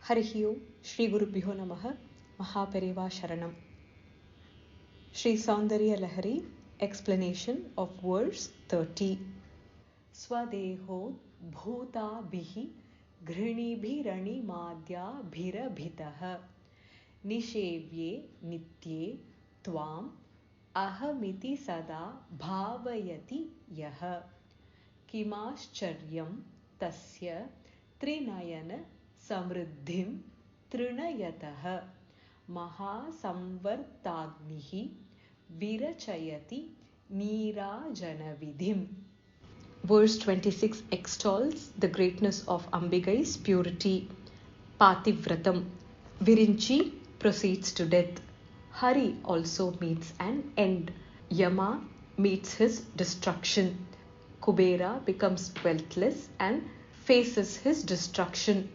Harihi Om, Shri Gurubhyo Namaha, Mahapereva Sharanam. Shri Soundarya Lahari, explanation of verse 30. Swadeho bhuta bihi grinibhirani madhya bhirabhitaha nishevye nitye tvam ahamiti sada bhavayati yaha kimascharyam tasya trinayana samriddhim trinayataha mahasamvartagnihi virachayati nirajanavidhim. Verse 26 extols the greatness of Ambigai's purity. Pativratam. Virinchi proceeds to death. Hari also meets an end. Yama meets his destruction. Kubera becomes wealthless and faces his destruction.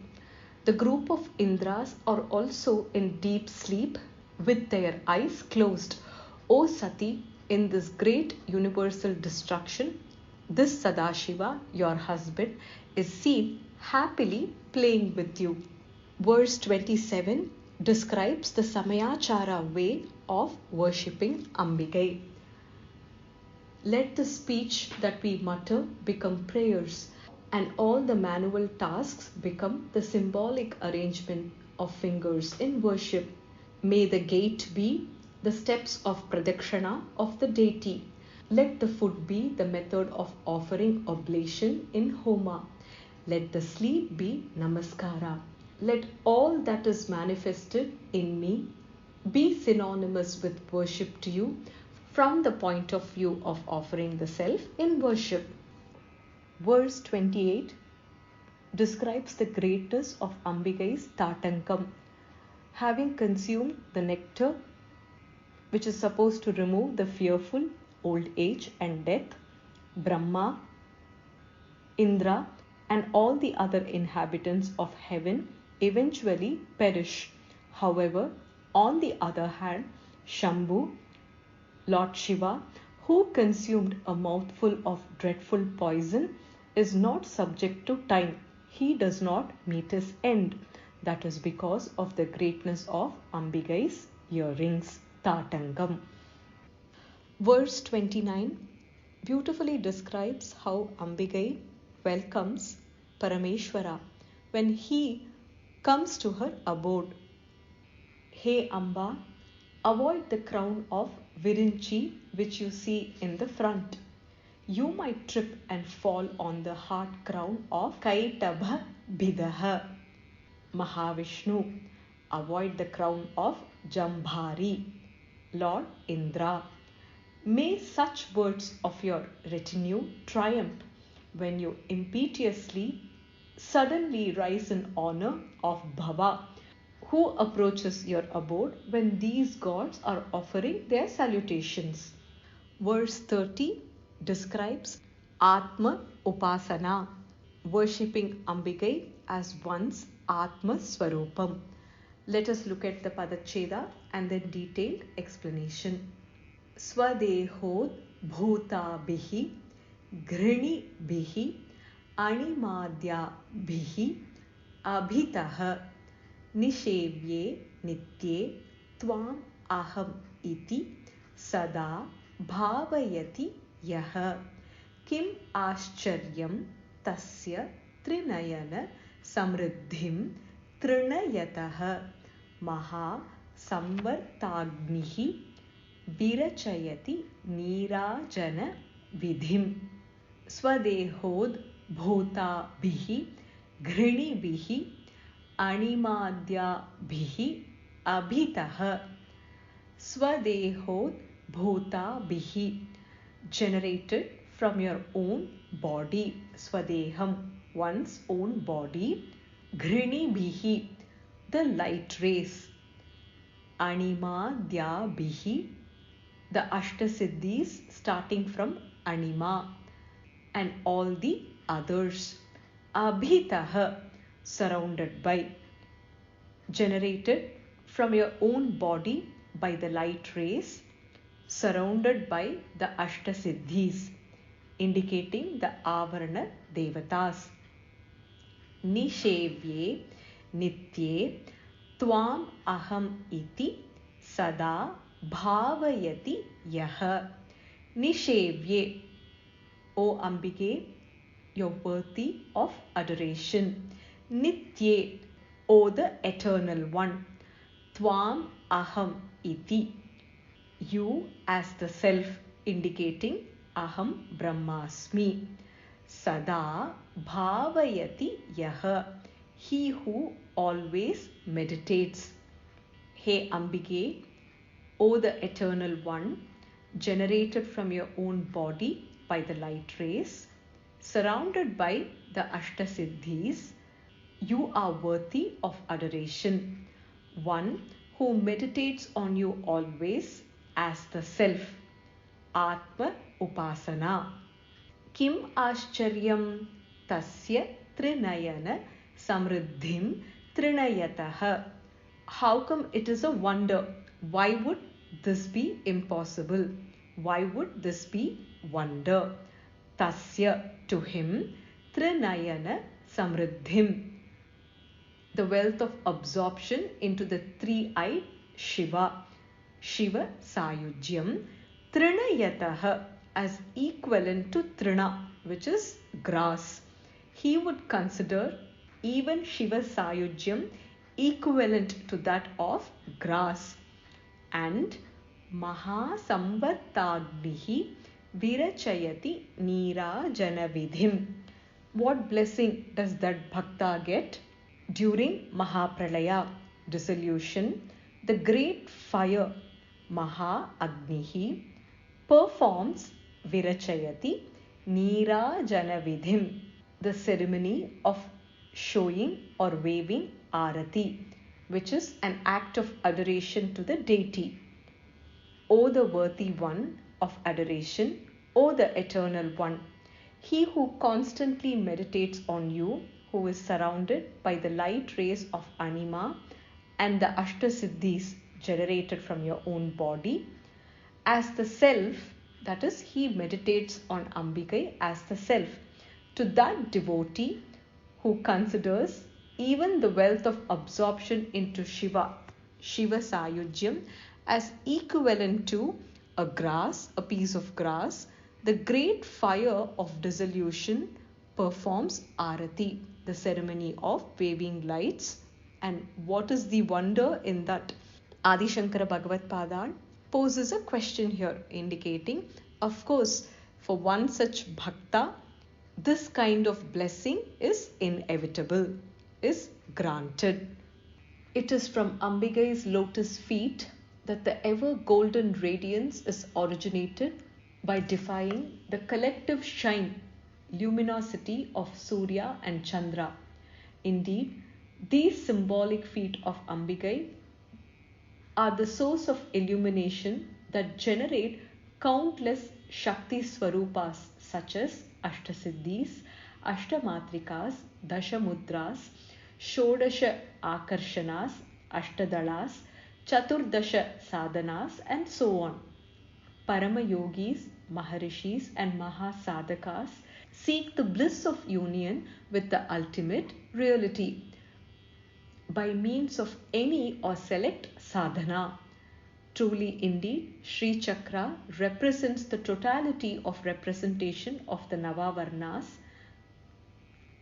The group of Indras are also in deep sleep with their eyes closed. O Sati, in this great universal destruction, this Sadashiva, your husband, is seen happily playing with you. Verse 27 describes the Samayachara way of worshipping Ambigai. Let the speech that we mutter become prayers, and all the manual tasks become the symbolic arrangement of fingers in worship. May the gate be the steps of pradakshina of the deity. Let the food be the method of offering oblation in homa. Let the sleep be namaskara. Let all that is manifested in me be synonymous with worship to you from the point of view of offering the self in worship. Verse 28 describes the greatness of Ambigai's Tatankam. Having consumed the nectar, which is supposed to remove the fearful old age and death, Brahma, Indra, and all the other inhabitants of heaven eventually perish. However, on the other hand, Shambhu, Lord Shiva, who consumed a mouthful of dreadful poison, is not subject to time. He does not meet his end. That is because of the greatness of Ambigai's earrings, Tatangam. Verse 29 beautifully describes how Ambigai welcomes Parameshwara when he comes to her abode. Hey Amba, avoid the crown of Virinchi which you see in the front. You might trip and fall on the hard crown of Kaitabha Bhidaha. Mahavishnu, avoid the crown of Jambhari, Lord Indra. May such words of your retinue triumph when you impetuously, suddenly rise in honor of Bhava, who approaches your abode when these gods are offering their salutations. Verse 30 describes Atma Upasana, worshipping Ambigai as one's Atma Swarupam. Let us look at the Padacheda and then detailed explanation. Swadehod bhuta bihi grini bihi animadya bihi abhitaha nishevye nitye tvam aham iti sada bhavayati yaha kim ascharyam tasya trinayana samriddhim trinayataha maha samvartagnihi virachayati nirajana vidhim. Swadehod bhuta bihi grini bihi animadya bihi abhitaha. Swadehod bhuta bihi, generated from your own body. Swadeham, one's own body. Grini bihi, the light rays. Animadya bihi, the Ashtasiddhis starting from Anima and all the others. Abhitaha, surrounded by, generated from your own body by the light rays, surrounded by the Ashtasiddhis, indicating the Avarana Devatas. Nishevye nitye tvam aham iti sada bhavayati yah. Nishevye, O Ambige, you're worthy of adoration. Nitye, O the Eternal One. Tvam aham iti, you as the self, indicating aham brahmasmi. Sada bhavayati yah, he who always meditates. Hey Ambige, O the Eternal One, generated from your own body by the light rays, surrounded by the Ashtasiddhis, you are worthy of adoration. One who meditates on you always as the self, Atma Upasana. Kim Ashcharyam Tasya Trinayana Samriddhim Trinayataha. How come it is a wonder? Why would this be impossible? Why would this be wonder? Tasya, to him, Trinayana Samriddhim, the wealth of absorption into the three-eyed Shiva. Shiva Sayujyam Trinayataha, as equivalent to Trina, which is grass. He would consider even Shiva Sayujyam equivalent to that of grass. And Mahasamvartagnihi Virachayati Nirajanavidhim. What blessing does that bhakta get? During Mahapralaya, dissolution, the great fire, Maha Agnihi, performs Virachayati Nirajanavidhim, the ceremony of showing or waving Arati, which is an act of adoration to the deity. O the worthy one of adoration, O the Eternal One, he who constantly meditates on you, who is surrounded by the light rays of Anima and the Ashtasiddhis generated from your own body, as the self, that is, he meditates on Ambikai as the self. To that devotee who considers even the wealth of absorption into Shiva, Shiva Sayujyam, as equivalent to a grass, a piece of grass, the great fire of dissolution performs Arati, the ceremony of waving lights. And what is the wonder in that? Adi Shankara Bhagavad Padal poses a question here, indicating, of course, for one such bhakta, this kind of blessing is inevitable, is granted. It is from Ambigai's lotus feet that the ever golden radiance is originated by defying the collective shine, luminosity of Surya and Chandra. Indeed, these symbolic feet of Ambigai are the source of illumination that generate countless Shakti Swarupas such as Ashtasiddhis, Ashtamatrikas, Dashamudras, Shodasha Akarshanas, Ashtadalas, Chaturdasha Sadhanas, and so on. Parama Yogis, Maharishis, and Mahasadhakas seek the bliss of union with the ultimate reality by means of any or select sadhana. Truly, indeed, Sri Chakra represents the totality of representation of the Navavarnas.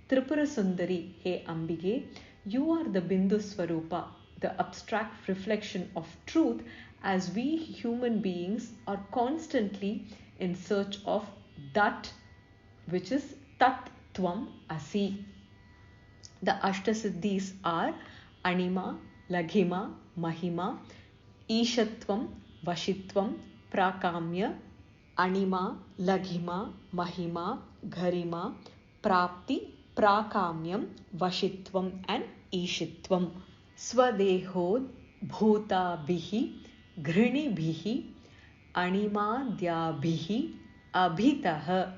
Tripura Sundari, He Ambige, you are the Bindu Swarupa, the abstract reflection of truth, as we human beings are constantly in search of that which is Tat Tvam Asi. The Ashtasiddhis are Anima, Laghima, Mahima, Ishatvam, Vashitvam, Prakamya, Anima, Laghima, Mahima, Gharima, Prapti, Prakamyam, Vashitvam, and Ishitvam. Swadehod, Bhutabhihi, Grinibhihi, Animadyabhihi, Abhitaha,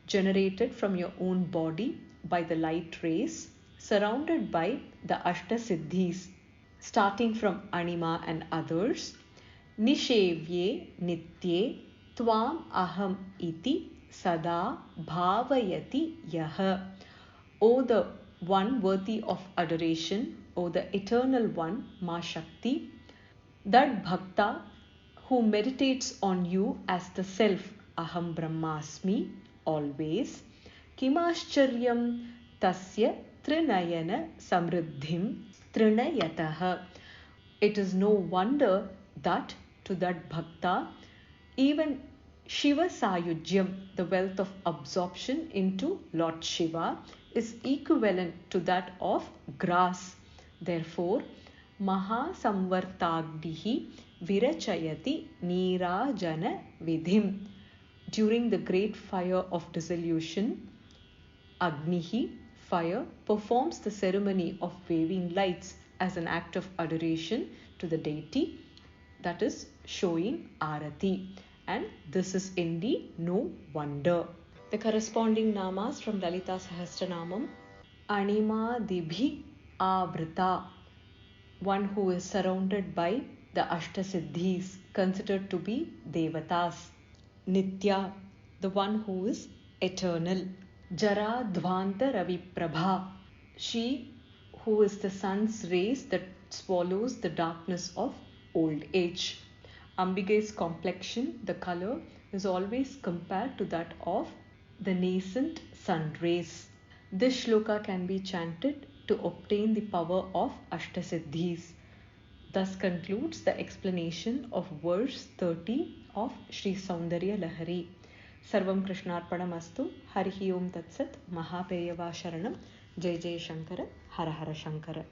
generated from your own body by the light rays, surrounded by the Ashtasiddhis, starting from Anima and others. Nishevye Nitye Tvam Aham Iti Sada Bhavayati Yah. O the one worthy of adoration, O the Eternal One, Ma Shakti, that Bhakta who meditates on you as the Self, Aham Brahmasmi, always, Kimascharyam Tasya Trinayana Samriddhim Trinayataha. It is no wonder that to that Bhakta, even Shiva Sayujyam, the wealth of absorption into Lord Shiva, is equivalent to that of grass. Therefore, Maha Samvartagdihi Virachayati Nirajana Vidhim. During the great fire of dissolution, Agnihi, fire, performs the ceremony of waving lights as an act of adoration to the deity, that is showing Arati. And this is indeed no wonder. The corresponding namas from Lalita Sahasranamam: Anima Dibhi Avrita, one who is surrounded by the Ashtasiddhis, considered to be Devatas. Nitya, the one who is eternal. Jara Dvanta Ravi Prabha, she who is the sun's rays that swallows the darkness of old age. Ambigai's complexion, the color, is always compared to that of the nascent sun rays. This shloka can be chanted to obtain the power of Ashtasiddhis. Thus concludes the explanation of verse 30 of Sri Soundarya Lahari. Sarvam Krishnarpanamastu. Harihi Om Tat Sat. Mahapeyava Sharanam. Jai Jai Shankara. Hara Hara Shankara.